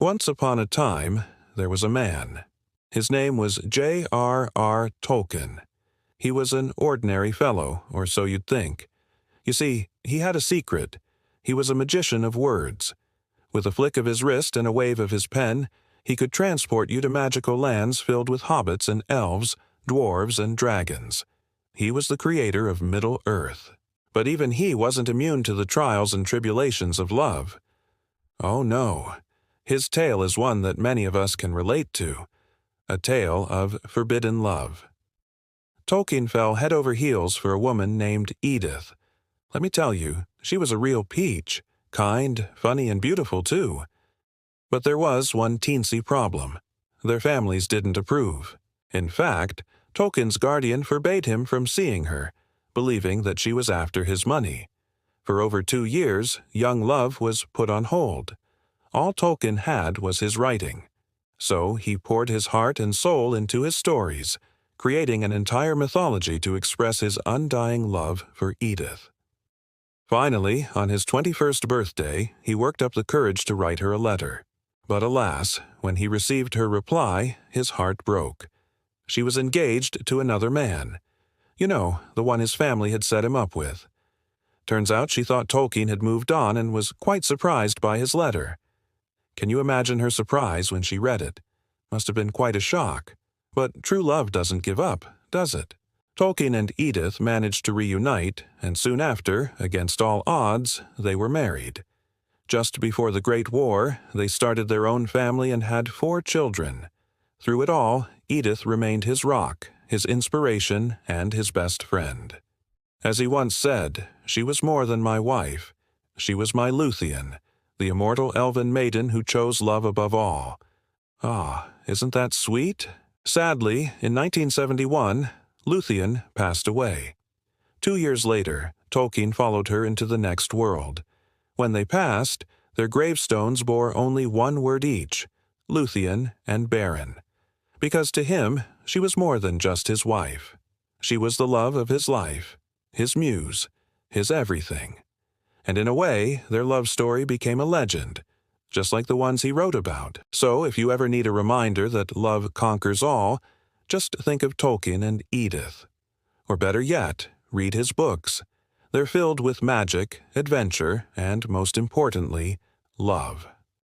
Once upon a time, there was a man. His name was J.R.R. Tolkien. He was an ordinary fellow, or so you'd think. You see, he had a secret. He was a magician of words. With a flick of his wrist and a wave of his pen, he could transport you to magical lands filled with hobbits and elves, dwarves and dragons. He was the creator of Middle-earth. But even he wasn't immune to the trials and tribulations of love. Oh no, his tale is one that many of us can relate to, a tale of forbidden love. Tolkien fell head over heels for a woman named Edith. Let me tell you, she was a real peach, kind, funny, and beautiful too. But there was one teensy problem. Their families didn't approve. In fact, Tolkien's guardian forbade him from seeing her, believing that she was after his money. For over 2 years, young love was put on hold. All Tolkien had was his writing. So he poured his heart and soul into his stories, creating an entire mythology to express his undying love for Edith. Finally, on his 21st birthday, he worked up the courage to write her a letter. But alas, when he received her reply, his heart broke. She was engaged to another man. You know, the one his family had set him up with. Turns out she thought Tolkien had moved on and was quite surprised by his letter. Can you imagine her surprise when she read it? Must have been quite a shock. But true love doesn't give up, does it? Tolkien and Edith managed to reunite, and soon after, against all odds, they were married. Just before the Great War, they started their own family and had 4 children. Through it all, Edith remained his rock, his inspiration, and his best friend. As he once said, she was more than my wife. She was my Lúthien, the immortal elven maiden who chose love above all. Ah, isn't that sweet? Sadly, in 1971, Lúthien passed away. 2 years later, Tolkien followed her into the next world. When they passed, their gravestones bore only one word each, Lúthien and Beren. Because to him, she was more than just his wife. She was the love of his life, his muse, his everything. And in a way, their love story became a legend, just like the ones he wrote about. So if you ever need a reminder that love conquers all, just think of Tolkien and Edith. Or better yet, read his books. They're filled with magic, adventure, and most importantly, love.